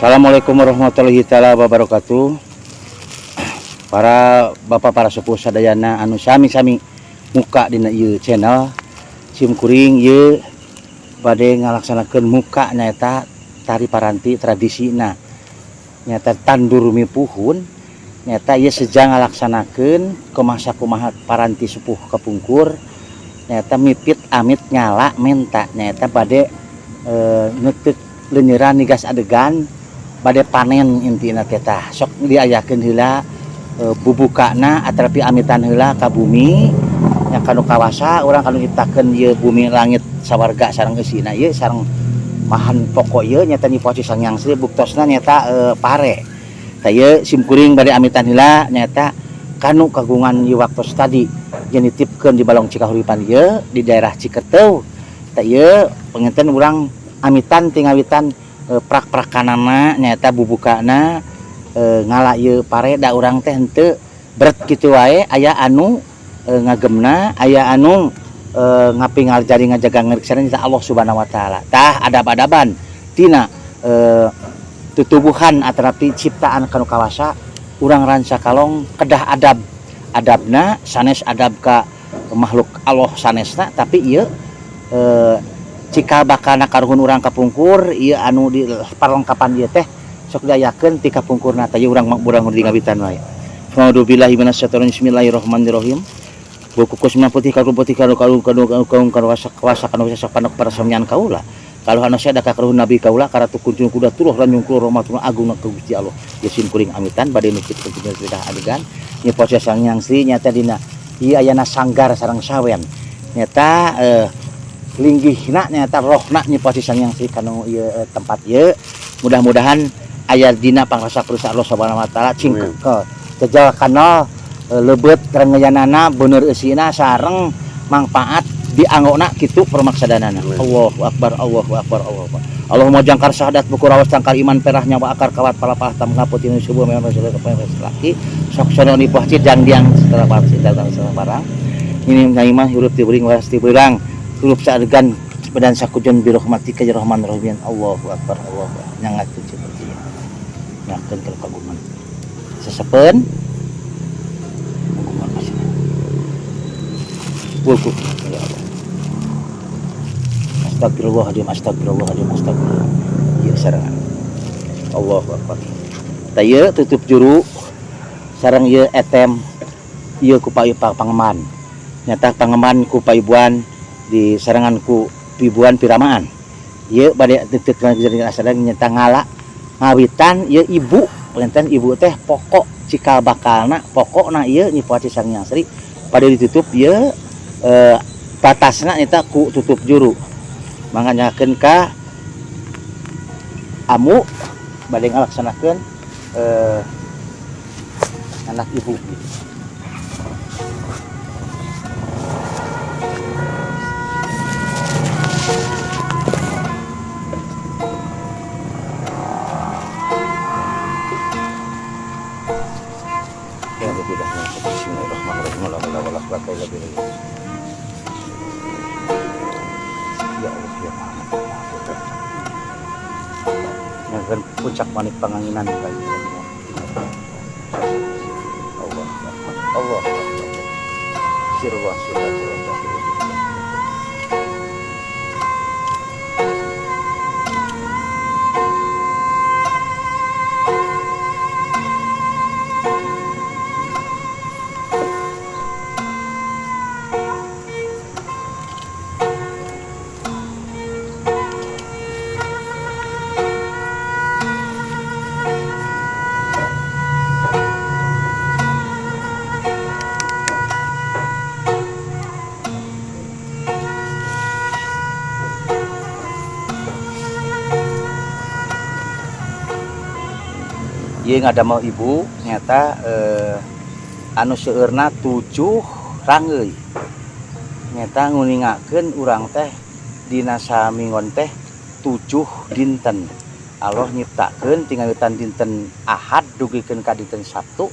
Assalamualaikum warahmatullahi taala wabarakatuh. Para bapak, para sepuh sadayana anu sami-sami muka dina ieu channel Sim Kuring, ieu bade ngalaksanakeun muka nyaeta tari paranti tradisina nyata tandur mipuhun nyata ieu sejang ngalaksanakeun kumaha paranti sepuh kapungkur nyata mipit amit nyala menta nyata bade neuteuk leuneuran nigas adegan bade panen intina teh tah sok diayakeun heula bubukana atrapi amitan heula ka bumi nya kanu kawasa urang kanu nyiptakeun ieu bumi langit sawarga sareng eusina ieu sareng bahan pokok ieu nyata nyipoci Sang Hyang Sri buktosna nyata pare tah ieu simkuring bade amitan heula nyata kanu kagungan ieu waktos tadi yang ditipkeun di Balong Cikahuripan ieu di daerah Cikerteu tah ieu panginten urang amitan tingawitan prak-prakanana nyata bubukana ngala ieu pare da urang teh henteu berat kitu wae aya anu ngagemna aya anu ngapingal jari ngajaga ngeriksana nyata Allah Subhanahu wa taala tah adab-adaban tina tutubuhan atrapi ciptaan kanu kawasa urang ranca kalong kedah adabna sanes adab ka makhluk Allah sanesna tapi ieu cikal bakana karuhun urang kapungkur ieu anu di parlengkapan ieu teh sok diayakeun ti kapungkurna teh urang di ngawitan wae. A'udzubillahi minasyaitonir rajim. Bismillahirrahmanirrahim. Bukukus putih kalu kuasa kanu sasak panok para sampeyan kaula. Kalau hana sada ka karuhun nabi kaula karatu kunjung kuda turuh ranjung kulo rahmatuna agung ka Gusti Allah. Yesin kuring amitan bade nukit kunjung sudah adegan. Nya pose Sang Hyang Sri nyata dina ieu ayana sanggar sareng sawen. Nyata linggihna nyata rohna nyipoci Sang Hyang Sri kanu ieu tempat ieu. Mudah-mudahan aya dina pangrasa perusa Allah Subhanahu wa taala cing tejal kana lebeut rengeyanana bener eusina sareng mangpaat dianggona kitu permaksadanana. Allahu akbar Allahu akbar Allahu akbar. Allahumma jangkar syahadat buku rawas jangkar iman perah nyawa akar kawat palapah tam ngaputin subuh memang rasul laki sok sono ni puah cidang diang setelah pasti datang setelah barang ini ngaimah hirup tibring waras tibrang hirup saadegan badan sakujon birahmatika ya rahman rahim. Allahu akbar Allahu akbar nyangatkeun seperti ieu nyakeun ka kagungan sesepen kagungan asih wuku ya Allah. Astagfirullahaladzim, astagfirullahaladzim, astagfirullah. Ieu sarangan. Allahu akbar. Tah ieu tutup juru sareng ieu etem ieu ku pangeman. Nyata pangeman ku paibuan di sarangan ku pibuan piramaan. Ieu bade teuteuk ngajarin asalna nyata ngala ngawitan ieu ibu, panten ibu teh pokok cikal bakalna, pokokna ieu nyipoci Sang Hyang Sri bade ditutup ieu batasna nyata ku tutup juru. Manganyakeun ka amu bade ngalaksanakeun anak ibu gitu. Bismillahirrahmanirrahim. La ilaha illallah wa la ilaha illallah. Ya Allah ya Maha yang puncak manik panganginan kali Allah Allah sirwa ieu ngadamel ibu nyata anu seueurna 7 ranggeuy nyata nguningakeun urang teh dina samingon teh 7 dinten Allah nyiptakeun tingawitan dinten Ahad dugikeun ka dinten Sabtu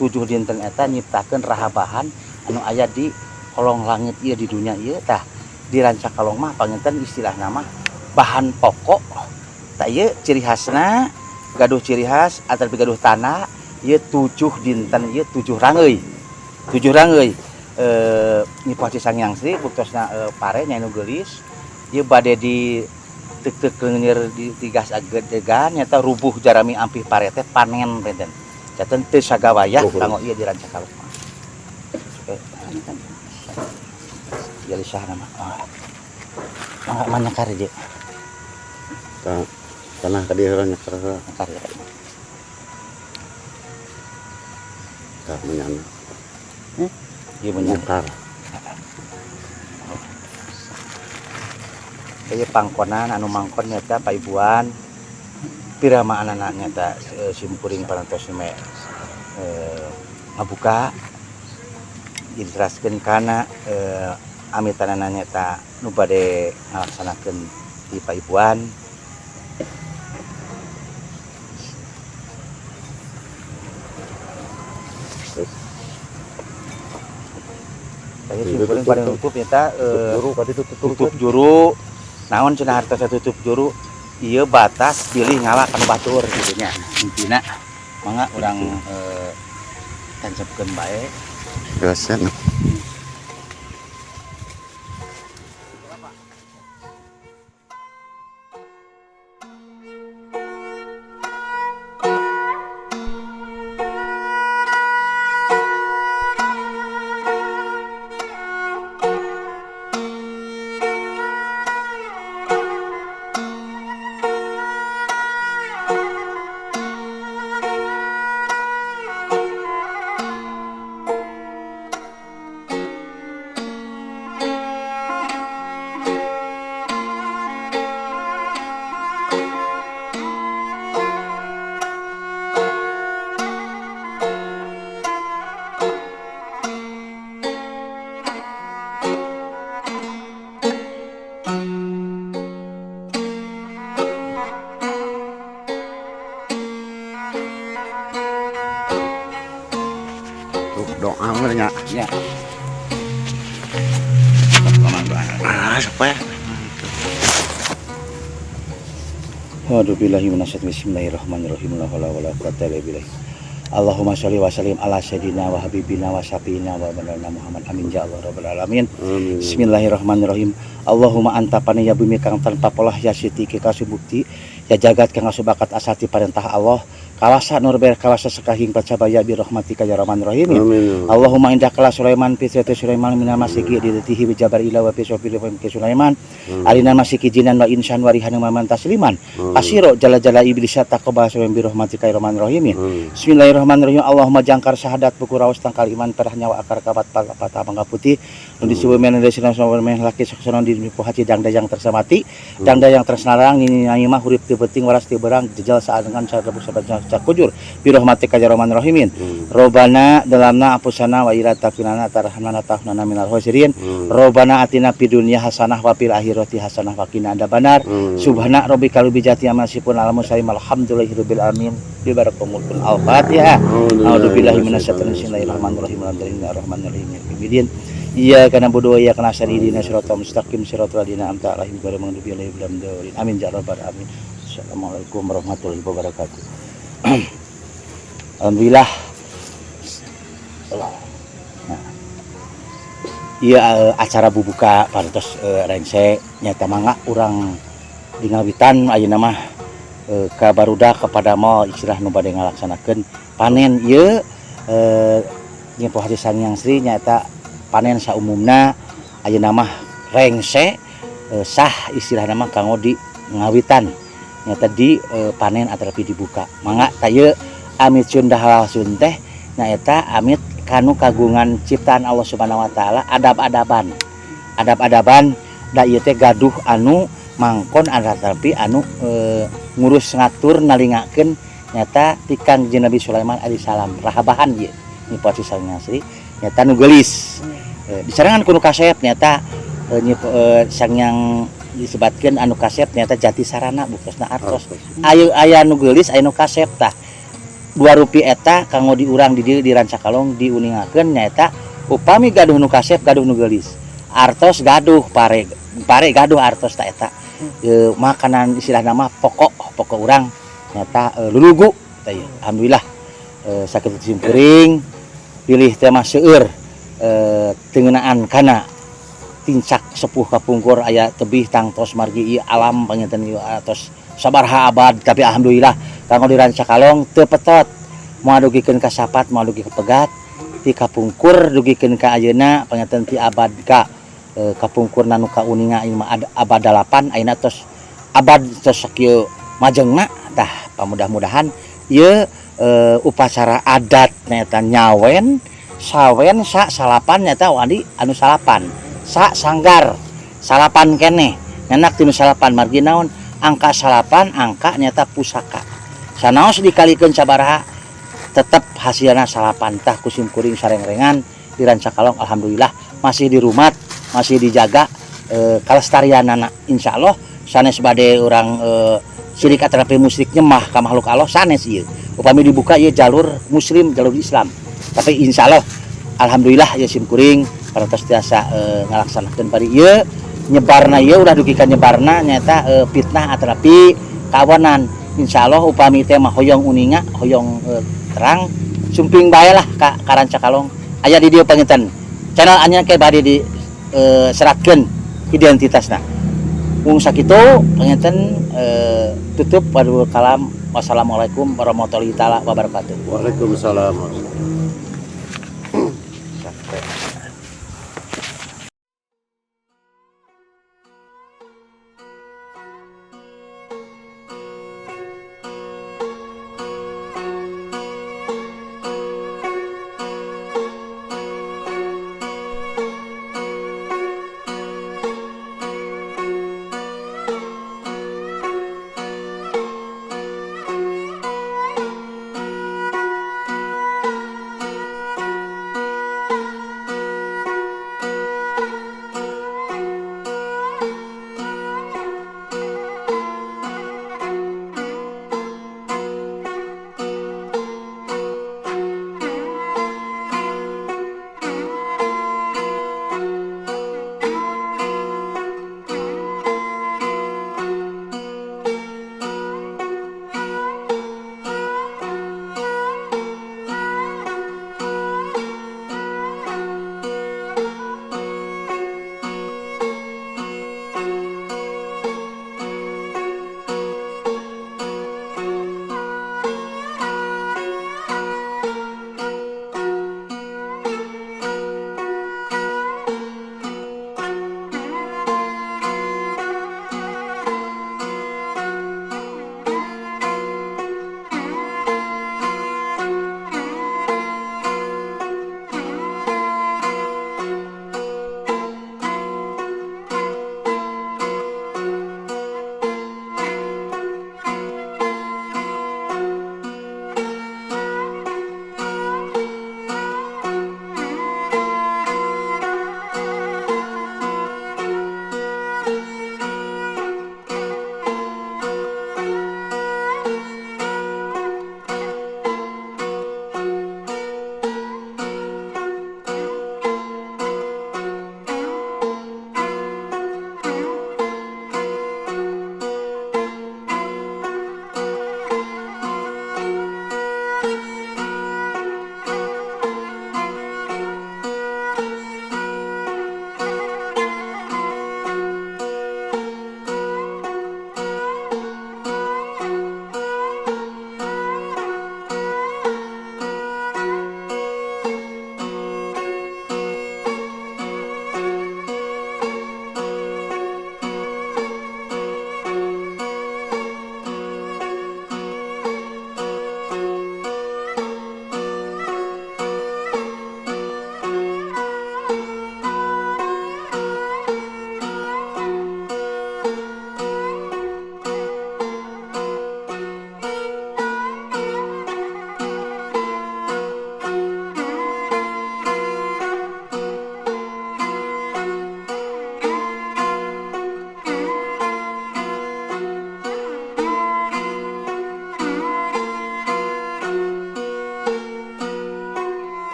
7 dinten eta nyiptakeun rahabahan anu aya di kolong langit ieu di dunia ieu tah diranca kalong mah panginten istilahna mah bahan pokok tah ieu ciri khasna gaduh ciri khas atau gaduh tanah ieu 7 dinten ieu 7 ranggeuy nyipoci Sang Hyang Sri buktosna pare nya nu geulis ieu bade di tek keunir di gas agedegan nyata rubuh jarami ampih parete panen reden. Caten teu sagawayah kanggo ieu di Rancakalong. Ya lisah nama. Mangga manyakar je. Tanah ka dieu nyakar. Nyakar ya. Ka menyana. Ieu menyakar. Ieu pangkonan anu mangkon nyata paibuan pirama anak nyata simpuring parantos me ngabuka dijelaskeun kana amitanana nyata nu bade ngalaksanakeun di paibuan. Saya simpuring pada nutup nyata tutup juru naon cenah hartos tutup juru ieu batas pilih ngalakan batur gitu nya intina mangga urang tancapkeun bae Gasen. Doa nya. nya. Supaya. Waduh billahi minasyaitonir bismillahirrahmanirrahim la haula wala quwwata illa billah. Allahumma sholli wa sallim ala sayyidina wa habibina wa syafiina wa manana Muhammad amin ya Allah rabbal alamin. Bismillahirrahmanirrahim. Allahumma anta paniya bumi kang tanpa polah ya siti kasih bukti ya jagat kang asubakat asati perintah Allah kawasa nurber kawasa sekahing pacabaya bi rahmatika ya rahman rahim. Allahumma indah kala Sulaiman fi sirati Sulaiman min masiki ditihi bi jabar ila wa fi sofil fi Sulaiman alina masiki jinan wa insan wa rihan wa man tasliman asiro jala-jala iblis taqaba Sulaiman bi rahmatika ya rahman rahim. Bismillahirrahmanirrahim. Allahumma jangkar syahadat buku raos tangkal iman perah nyawa akar kabat patah mangga putih nu disebut men dari sinan men laki saksonon di hati dangdayang tersamati dangdayang tersenarang ini mah hurip teu penting waras teu berang jejal saat dengan sahabat cak kujur bi rahmatika ya rahman rahimin. Robana dalamna apusana wa ila tafinana tarhamna tahna minal khosirin. Robana atina fid dunya hasanah wa fil akhirati hasanah wa qina adzabannar. Subhana rabbika rabbil izzati amma yasifun alhamdulillahi rabbil alamin. Bi barakumul al-Fatihah. A'udzubillahi minasyaitonir bismillahirrahmanirrahim. Alhamdulillahirrahmanirrahim. Iya kana budu ya kana saridina siratal mustaqim siratal ladzina an'amta 'alaihim ghairil maghdubi 'alaihim waladdallin. Amin ya rabbal alamin. Assalamualaikum warahmatullahi wabarakatuh. Alhamdulillah. Nah. Iya acara bubuka parantos rengse nyata mangga urang di ngawitan ayeuna mah ka barudak kepada mal istilah nu bade ngalaksanakeun panen ieu nya Poh Haji Sangyang Sri nyata panen saumumna ayeuna mah rengse sah istilah nama kanggo di ngawitan nyata di panen atrapi dibuka mangga tayeu amit sundah halsun teh nyaeta amit kanu kagungan ciptaan Allah Subhanahu wa taala adab-adaban da ieu teh gaduh anu mangkon atrapi anu ngurus ngatur nalingakeun nyata ti Kangjeng Nabi Sulaiman alaihissalam rahabahan ieu ni Poh Haji Sangyang Sri nyata nu geulis disarangan kuno kasep nyata Sangyang disebutkeun anu kasep nyata jati sarana bukosna artos aya nu geulis aya nu kasep tah 2 rupiah eta kanggo diurang di dieu di Rancakalong diuningakeun nyaeta upami gaduh nu kasep gaduh nu geulis artos gaduh pare gaduh artos ta eta makanan istilah nama pokok urang nyata lulugu tah ieu alhamdulillah sakit simpuring pilih tema seueur tengenaan kana tincak sepuh kapungkur aya tebih tangtos margi ieu alam panginten ieu atos sabaraha abad tapi alhamdulillah kanggo di Rancakalong teu petot moal dugikeun ka sapat moal dugi ka pegat ti kapungkur dugikeun ka ayeuna panginten ti abad ka kapungkur nanu ka uninga ieu mah abad 8 ayeuna tos abad tos sakieu majengna tah pamudah-mudahan ieu upacara adat nyaeta nyawen sawen sak salapan nyata wadi anu salapan sak sanggar salapan keneh nyanak tinu salapan margi naon angka salapan angka nyata pusaka sanaos dikalikeun sabaraha tetep hasilna salapan tah kusim kuring sareng-rengan di Rancakalong alhamdulillah masih dirumat masih dijaga kalestarianana insyaallah sanes bade urang Syarikat Terapi Musrik nyemah ka makhluk Allah sanes ieu upami dibuka ieu jalur muslim jalur Islam tapi insyaallah alhamdulillah ya sim kuring parantos tiasa ngalaksanakeun bari ieu nyebarna ieu udah dugi ka nyebarna nyata fitnah atrapi kawanan insyaallah upami teh mah hoyong uninga hoyong terang sumping bae lah ka Rancakalong aya di dieu panginten channel anyar ke bade di seratkeun identitasna mung sakitu panginten tutup pada kalam wassalamualaikum warahmatullahi taala wabarakatuh. Waalaikumsalam. Sampai.